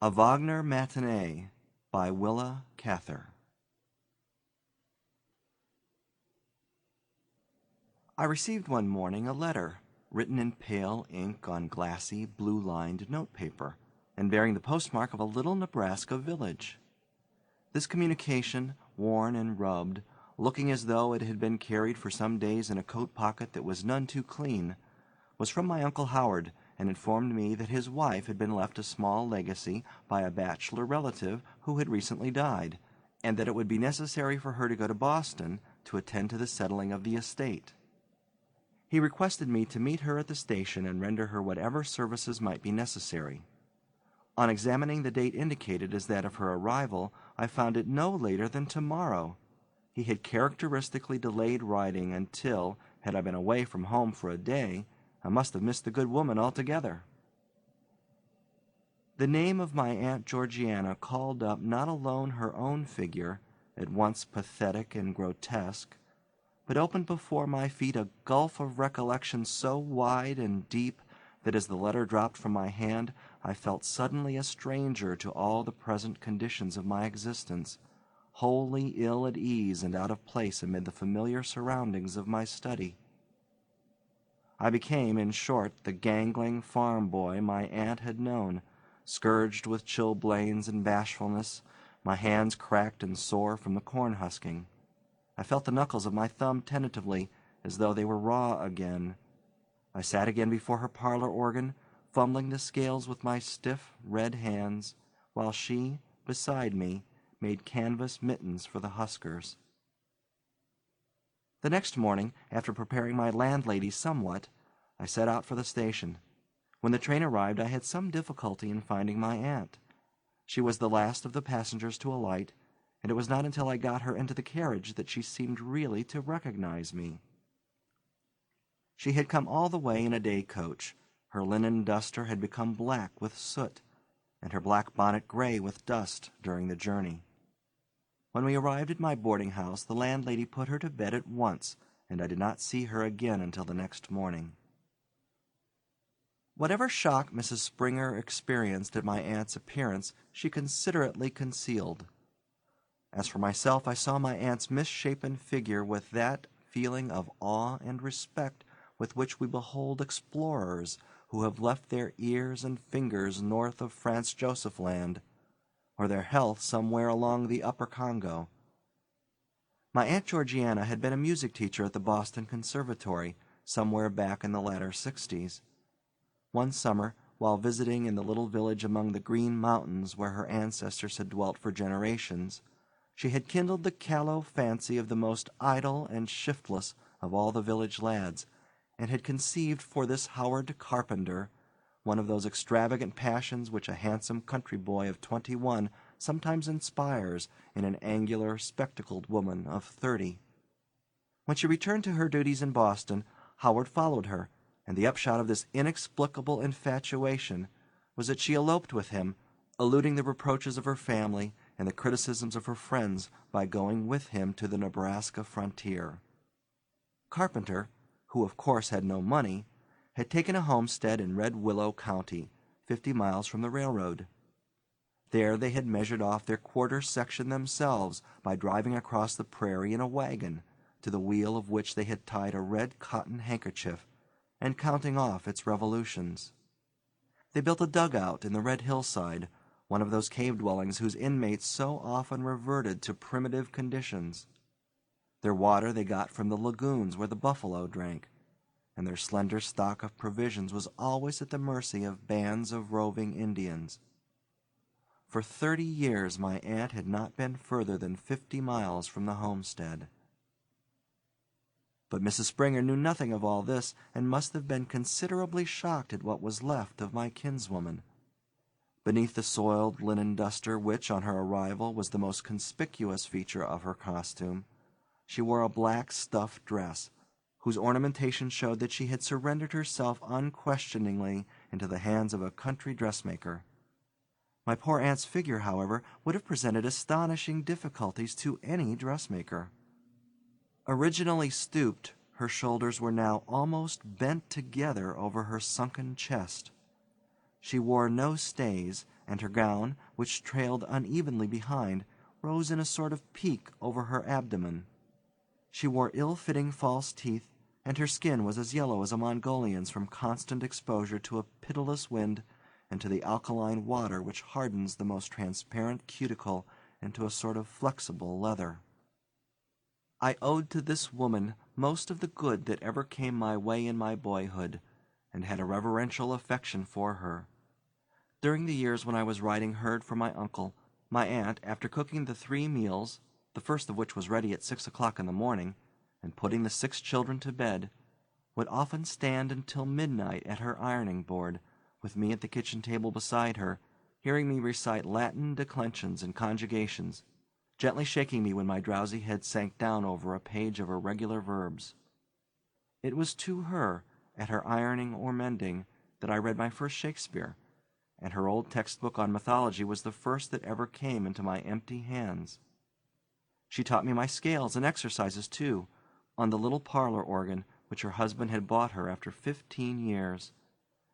A Wagner Matinee by Willa Cather. I received one morning a letter, written in pale ink on glassy, blue-lined notepaper, and bearing the postmark of a little Nebraska village. This communication, worn and rubbed, looking as though it had been carried for some days in a coat pocket that was none too clean, was from my Uncle Howard, and informed me that his wife had been left a small legacy by a bachelor relative who had recently died, and that it would be necessary for her to go to Boston to attend to the settling of the estate. He requested me to meet her at the station and render her whatever services might be necessary. On examining the date indicated as that of her arrival, I found it no later than tomorrow. He had characteristically delayed writing until, had I been away from home for a day, I must have missed the good woman altogether. The name of my Aunt Georgiana called up not alone her own figure, at once pathetic and grotesque, but opened before my feet a gulf of recollection so wide and deep that as the letter dropped from my hand I felt suddenly a stranger to all the present conditions of my existence, wholly ill at ease and out of place amid the familiar surroundings of my study. I became, in short, the gangling farm boy my aunt had known, scourged with chilblains and bashfulness, my hands cracked and sore from the corn husking. I felt the knuckles of my thumb tentatively, as though they were raw again. I sat again before her parlor organ, fumbling the scales with my stiff, red hands, while she, beside me, made canvas mittens for the huskers. The next morning, after preparing my landlady somewhat, I set out for the station. When the train arrived, I had some difficulty in finding my aunt. She was the last of the passengers to alight, and it was not until I got her into the carriage that she seemed really to recognize me. She had come all the way in a day coach. Her linen duster had become black with soot, and her black bonnet gray with dust during the journey. When we arrived at my boarding-house, the landlady put her to bed at once, and I did not see her again until the next morning. Whatever shock Mrs. Springer experienced at my aunt's appearance, she considerately concealed. As for myself, I saw my aunt's misshapen figure with that feeling of awe and respect with which we behold explorers who have left their ears and fingers north of Franz Joseph Land, or their health somewhere along the upper Congo. My Aunt Georgiana had been a music teacher at the Boston Conservatory, somewhere back in the latter 60s. One summer, while visiting in the little village among the green mountains where her ancestors had dwelt for generations, she had kindled the callow fancy of the most idle and shiftless of all the village lads, and had conceived for this Howard Carpenter one of those extravagant passions which a handsome country boy of 21 sometimes inspires in an angular, spectacled woman of 30. When she returned to her duties in Boston, Howard followed her, and the upshot of this inexplicable infatuation was that she eloped with him, eluding the reproaches of her family and the criticisms of her friends by going with him to the Nebraska frontier. Carpenter, who of course had no money, had taken a homestead in Red Willow County, 50 miles from the railroad. There they had measured off their quarter section themselves by driving across the prairie in a wagon, to the wheel of which they had tied a red cotton handkerchief, and counting off its revolutions. They built a dugout in the red hillside, one of those cave dwellings whose inmates so often reverted to primitive conditions. Their water they got from the lagoons where the buffalo drank, and their slender stock of provisions was always at the mercy of bands of roving Indians. For 30 years my aunt had not been further than 50 miles from the homestead. But Mrs. Springer knew nothing of all this, and must have been considerably shocked at what was left of my kinswoman. Beneath the soiled linen duster, which, on her arrival, was the most conspicuous feature of her costume, she wore a black stuff dress, whose ornamentation showed that she had surrendered herself unquestioningly into the hands of a country dressmaker. My poor aunt's figure, however, would have presented astonishing difficulties to any dressmaker. Originally stooped, her shoulders were now almost bent together over her sunken chest. She wore no stays, and her gown, which trailed unevenly behind, rose in a sort of peak over her abdomen. She wore ill-fitting false teeth, and her skin was as yellow as a Mongolian's from constant exposure to a pitiless wind and to the alkaline water which hardens the most transparent cuticle into a sort of flexible leather. I owed to this woman most of the good that ever came my way in my boyhood, and had a reverential affection for her. During the years when I was riding herd for my uncle, my aunt, after cooking the 3 meals, the first of which was ready at 6 o'clock in the morning, and putting the 6 children to bed, would often stand until midnight at her ironing board, with me at the kitchen table beside her, hearing me recite Latin declensions and conjugations, gently shaking me when my drowsy head sank down over a page of irregular verbs. It was to her, at her ironing or mending, that I read my first Shakespeare, and her old textbook on mythology was the first that ever came into my empty hands. She taught me my scales and exercises, too, on the little parlor organ which her husband had bought her after 15 years,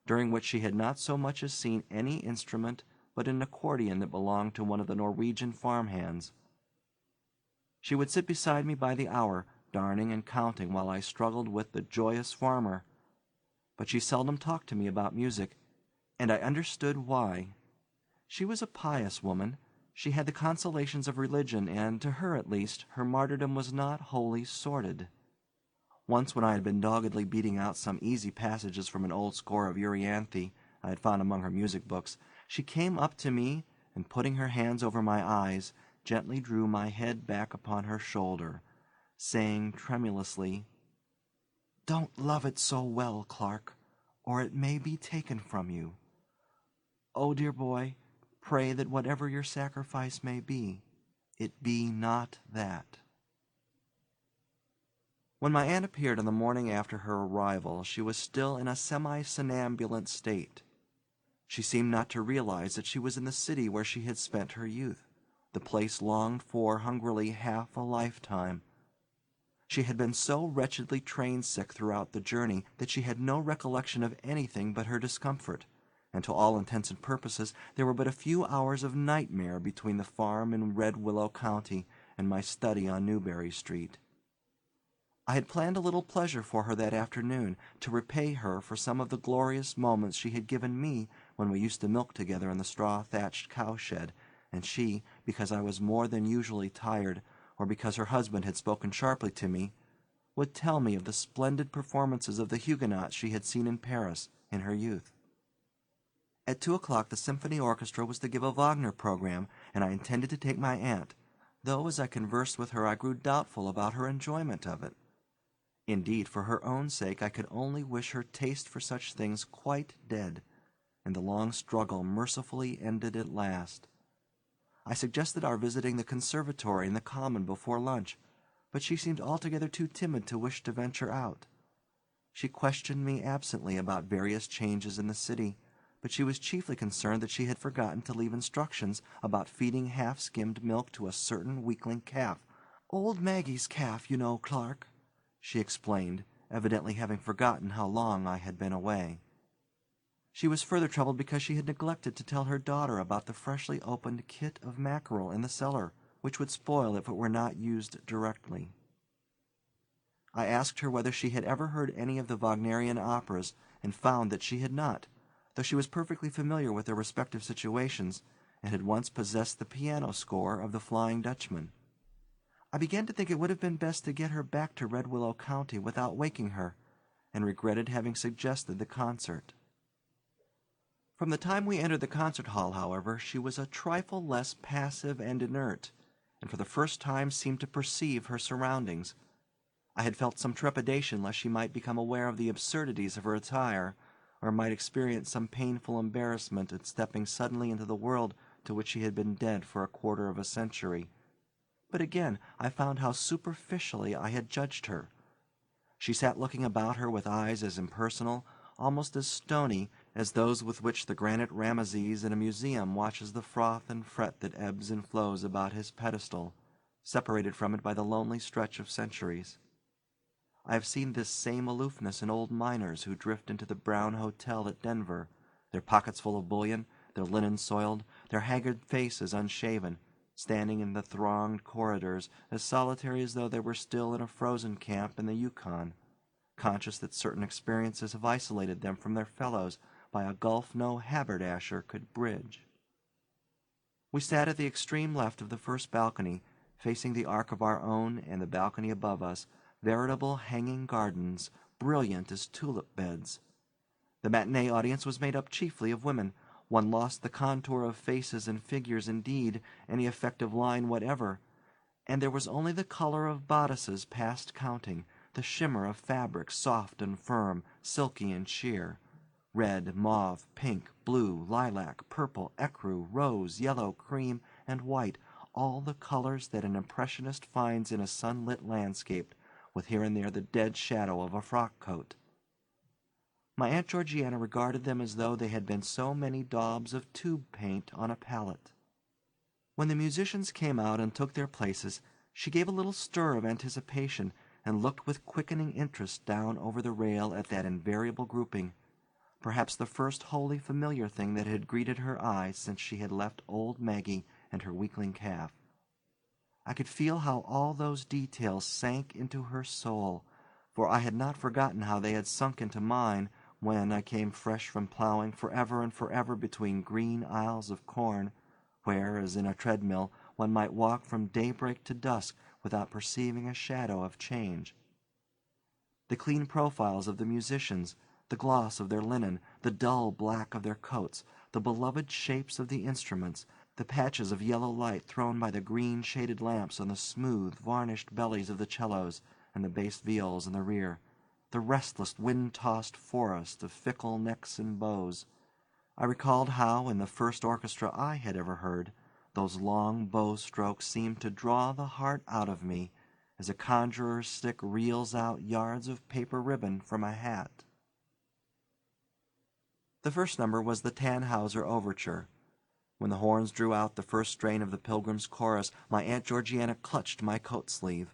during which she had not so much as seen any instrument but an accordion that belonged to one of the Norwegian farm hands. She would sit beside me by the hour, darning and counting while I struggled with the joyous farmer, but she seldom talked to me about music, and I understood why. She was a pious woman. She had the consolations of religion, and, to her at least, her martyrdom was not wholly sordid. Once, when I had been doggedly beating out some easy passages from an old score of Euryanthe I had found among her music books, she came up to me, and putting her hands over my eyes, gently drew my head back upon her shoulder, saying tremulously, "Don't love it so well, Clark, or it may be taken from you. Oh, dear boy, pray that whatever your sacrifice may be, it be not that." When my aunt appeared on the morning after her arrival, she was still in a semi-somnambulant state. She seemed not to realize that she was in the city where she had spent her youth, the place longed for hungrily half a lifetime. She had been so wretchedly train-sick throughout the journey that she had no recollection of anything but her discomfort, and to all intents and purposes there were but a few hours of nightmare between the farm in Red Willow County and my study on Newbury Street. I had planned a little pleasure for her that afternoon, to repay her for some of the glorious moments she had given me when we used to milk together in the straw-thatched cowshed, and she, because I was more than usually tired, or because her husband had spoken sharply to me, would tell me of the splendid performances of the Huguenots she had seen in Paris in her youth. At 2 o'clock the symphony orchestra was to give a Wagner program, and I intended to take my aunt, though as I conversed with her I grew doubtful about her enjoyment of it. Indeed, for her own sake I could only wish her taste for such things quite dead, and the long struggle mercifully ended at last. I suggested our visiting the conservatory and the common before lunch, but she seemed altogether too timid to wish to venture out. She questioned me absently about various changes in the city, but she was chiefly concerned that she had forgotten to leave instructions about feeding half-skimmed milk to a certain weakling calf. "Old Maggie's calf, you know, Clark," she explained, evidently having forgotten how long I had been away. She was further troubled because she had neglected to tell her daughter about the freshly opened kit of mackerel in the cellar, which would spoil if it were not used directly. I asked her whether she had ever heard any of the Wagnerian operas, and found that she had not, though she was perfectly familiar with their respective situations, and had once possessed the piano score of the Flying Dutchman. I began to think it would have been best to get her back to Red Willow County without waking her, and regretted having suggested the concert. From the time we entered the concert hall, however, she was a trifle less passive and inert, and for the first time seemed to perceive her surroundings. I had felt some trepidation lest she might become aware of the absurdities of her attire, or might experience some painful embarrassment at stepping suddenly into the world to which she had been dead for a quarter of a century. But again I found how superficially I had judged her. She sat looking about her with eyes as impersonal, almost as stony, as those with which the granite Rameses in a museum watches the froth and fret that ebbs and flows about his pedestal, separated from it by the lonely stretch of centuries. I have seen this same aloofness in old miners who drift into the Brown Hotel at Denver, their pockets full of bullion, their linen soiled, their haggard faces unshaven, standing in the thronged corridors as solitary as though they were still in a frozen camp in the Yukon, conscious that certain experiences have isolated them from their fellows by a gulf no haberdasher could bridge. We sat at the extreme left of the first balcony, facing the arc of our own and the balcony above us, veritable hanging gardens, brilliant as tulip beds. The matinee audience was made up chiefly of women. One lost the contour of faces and figures, indeed, any effect of line whatever, and there was only the color of bodices past counting, the shimmer of fabric soft and firm, silky and sheer. Red, mauve, pink, blue, lilac, purple, ecru, rose, yellow, cream, and white, all the colors that an impressionist finds in a sunlit landscape, with here and there the dead shadow of a frock coat. My Aunt Georgiana regarded them as though they had been so many daubs of tube paint on a palette. When the musicians came out and took their places, she gave a little stir of anticipation and looked with quickening interest down over the rail at that invariable grouping, perhaps the first wholly familiar thing that had greeted her eye since she had left old Maggie and her weakling calf. I could feel how all those details sank into her soul, for I had not forgotten how they had sunk into mine when I came fresh from plowing forever and forever between green aisles of corn, where, as in a treadmill, one might walk from daybreak to dusk without perceiving a shadow of change. The clean profiles of the musicians, the gloss of their linen, the dull black of their coats, the beloved shapes of the instruments, the patches of yellow light thrown by the green shaded lamps on the smooth, varnished bellies of the cellos and the bass viols in the rear, the restless, wind-tossed forest of fickle necks and bows. I recalled how, in the first orchestra I had ever heard, those long bow strokes seemed to draw the heart out of me, as a conjurer's stick reels out yards of paper ribbon from a hat. The first number was the Tannhauser Overture. When the horns drew out the first strain of the Pilgrim's Chorus, my Aunt Georgiana clutched my coat sleeve.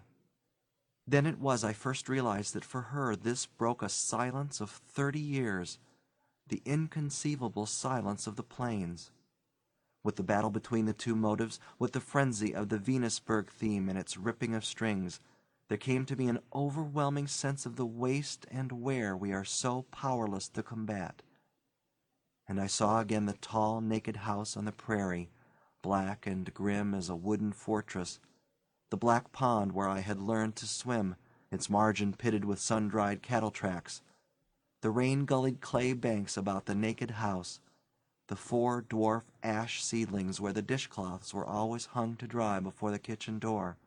Then it was I first realized that for her this broke a silence of 30 years, the inconceivable silence of the plains. With the battle between the two motives, with the frenzy of the Venusberg theme and its ripping of strings, there came to me an overwhelming sense of the waste and wear we are so powerless to combat. And I saw again the tall, naked house on the prairie, black and grim as a wooden fortress, the black pond where I had learned to swim, its margin pitted with sun-dried cattle tracks, the rain-gullied clay banks about the naked house, the 4 dwarf ash seedlings where the dishcloths were always hung to dry before the kitchen door.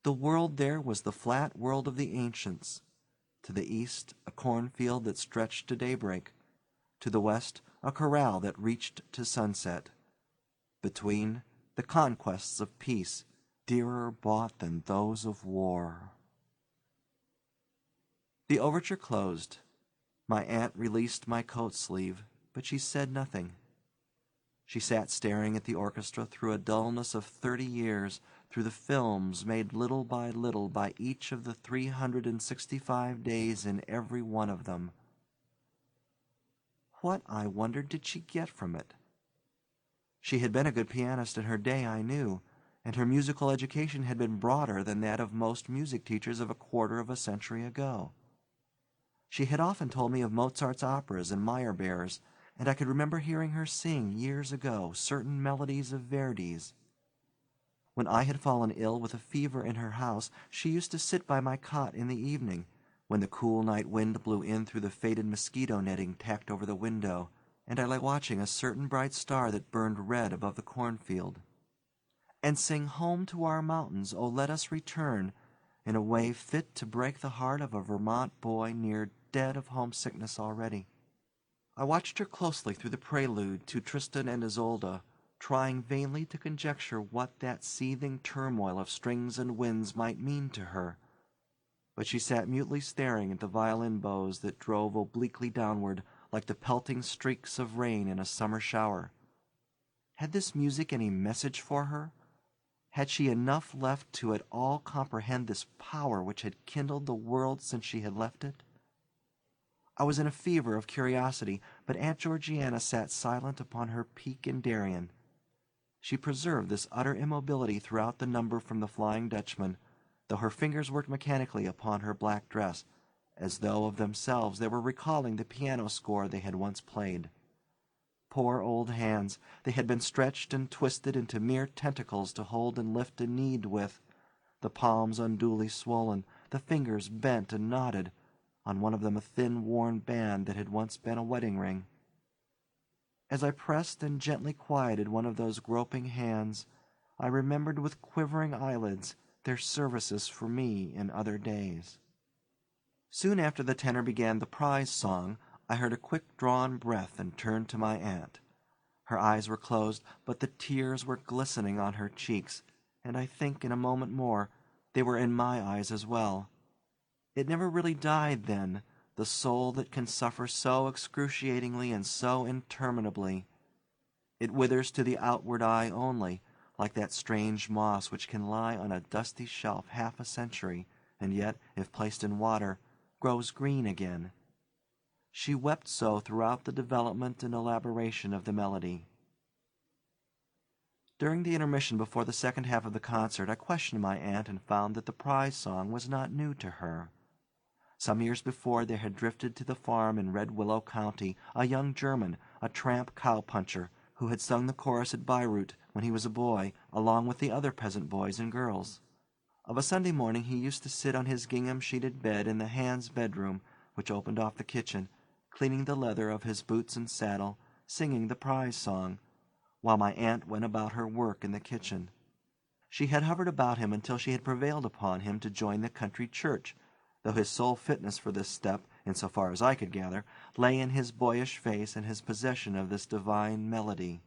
The world there was the flat world of the ancients. To the east, a cornfield that stretched to daybreak. To the west, a corral that reached to sunset. Between, the conquests of peace, dearer bought than those of war. The overture closed. My aunt released my coat sleeve, but she said nothing. She sat staring at the orchestra through a dullness of 30 years, through the films made little by each of the 365 days in every one of them. What, I wondered, did she get from it? She had been a good pianist in her day, I knew, and her musical education had been broader than that of most music teachers of a quarter of a century ago. She had often told me of Mozart's operas and Meyerbeer's, and I could remember hearing her sing years ago certain melodies of Verdi's. When I had fallen ill with a fever in her house, she used to sit by my cot in the evening, when the cool night wind blew in through the faded mosquito netting tacked over the window, and I lay watching a certain bright star that burned red above the cornfield, and sing Home to Our Mountains, Oh Let Us Return, in a way fit to break the heart of a Vermont boy near dead of homesickness already. I watched her closely through the prelude to Tristan and Isolde, trying vainly to conjecture what that seething turmoil of strings and winds might mean to her. But she sat mutely staring at the violin bows that drove obliquely downward like the pelting streaks of rain in a summer shower. Had this music any message for her? Had she enough left to at all comprehend this power which had kindled the world since she had left it? I was in a fever of curiosity, but Aunt Georgiana sat silent upon her peak in Darien. She preserved this utter immobility throughout the number from the Flying Dutchman, though her fingers worked mechanically upon her black dress, as though of themselves they were recalling the piano score they had once played. Poor old hands, they had been stretched and twisted into mere tentacles to hold and lift a need with, the palms unduly swollen, the fingers bent and knotted, on one of them a thin worn band that had once been a wedding ring. As I pressed and gently quieted one of those groping hands, I remembered with quivering eyelids their services for me in other days. Soon after the tenor began the prize song, I heard a quick-drawn breath and turned to my aunt. Her eyes were closed, but the tears were glistening on her cheeks, and I think in a moment more they were in my eyes as well. It never really died then, the soul that can suffer so excruciatingly and so interminably. It withers to the outward eye only, like that strange moss which can lie on a dusty shelf half a century, and yet, if placed in water, grows green again. She wept so throughout the development and elaboration of the melody. During the intermission before the second half of the concert, I questioned my aunt and found that the prize song was not new to her. Some years before there had drifted to the farm in Red Willow County a young German, a tramp cow-puncher, who had sung the chorus at Bayreuth when he was a boy, along with the other peasant boys and girls. Of a Sunday morning he used to sit on his gingham-sheeted bed in the Hands' bedroom, which opened off the kitchen, cleaning the leather of his boots and saddle, singing the prize song, while my aunt went about her work in the kitchen. She had hovered about him until she had prevailed upon him to join the country church, though his sole fitness for this step, in so far as I could gather, lay in his boyish face and his possession of this divine melody.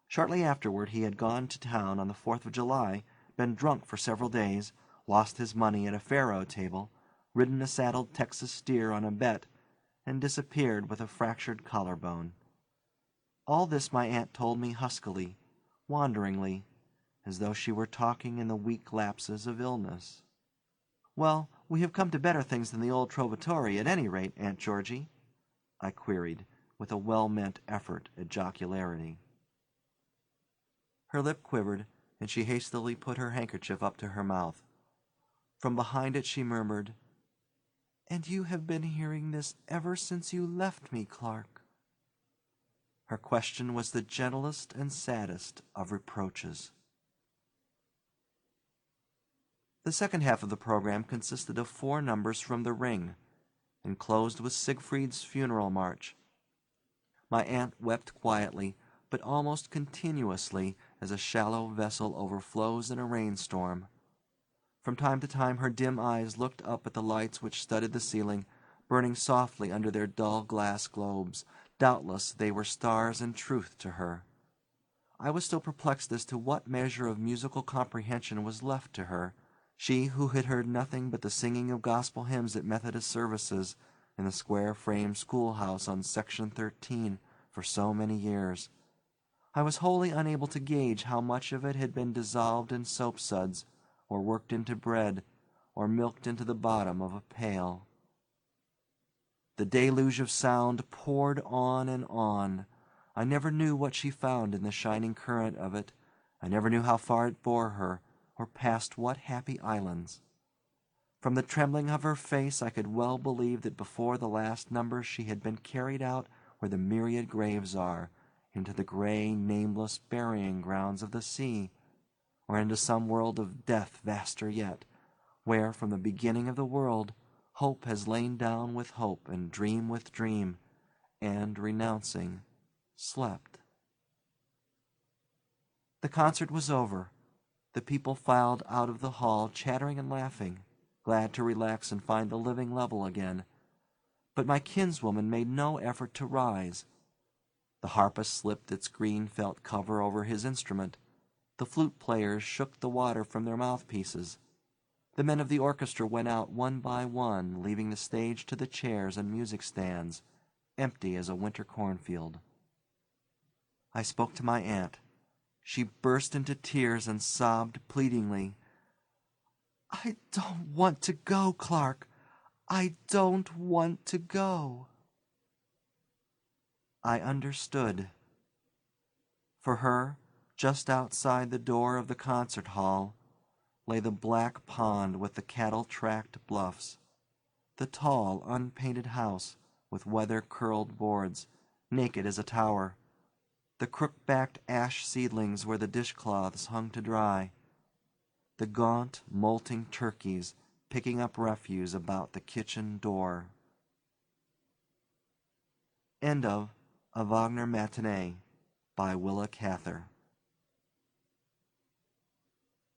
Shortly afterward he had gone to town on the 4th of July, been drunk for several days, lost his money at a faro table, ridden a saddled Texas steer on a bet, and disappeared with a fractured collarbone. All this my aunt told me huskily, wanderingly, as though she were talking in the weak lapses of illness. "Well, we have come to better things than the old Trovatore, at any rate, Aunt Georgie?" I queried, with a well-meant effort at jocularity. Her lip quivered, and she hastily put her handkerchief up to her mouth. From behind it she murmured, "And you have been hearing this ever since you left me, Clark?" Her question was the gentlest and saddest of reproaches. The second half of the program consisted of 4 numbers from The Ring, and closed with Siegfried's funeral march. My aunt wept quietly, but almost continuously, as a shallow vessel overflows in a rainstorm. From time to time her dim eyes looked up at the lights which studded the ceiling, burning softly under their dull glass globes. Doubtless they were stars in truth to her. I was still perplexed as to what measure of musical comprehension was left to her, she who had heard nothing but the singing of gospel hymns at Methodist services in the square-frame schoolhouse on Section 13 for so many years. I was wholly unable to gauge how much of it had been dissolved in soap-suds, or worked into bread, or milked into the bottom of a pail. The deluge of sound poured on and on. I never knew what she found in the shining current of it. I never knew how far it bore her, or past what happy islands. From the trembling of her face I could well believe that before the last number she had been carried out where the myriad graves are, into the gray, nameless burying grounds of the sea, or into some world of death vaster yet, where, from the beginning of the world, hope has lain down with hope and dream with dream, and, renouncing, slept. The concert was over. The people filed out of the hall, chattering and laughing, glad to relax and find the living level again. But my kinswoman made no effort to rise. The harpist slipped its green felt cover over his instrument. The flute players shook the water from their mouthpieces. The men of the orchestra went out one by one, leaving the stage to the chairs and music stands, empty as a winter cornfield. I spoke to my aunt. She burst into tears and sobbed pleadingly. "I don't want to go, Clark. I don't want to go. I understood. For her, just outside the door of the concert hall, lay the black pond with the cattle-tracked bluffs, the tall, unpainted house with weather-curled boards, naked as a tower, the crook-backed ash seedlings where the dishcloths hung to dry, the gaunt, molting turkeys picking up refuse about the kitchen door. End of A Wagner Matinee by Willa Cather.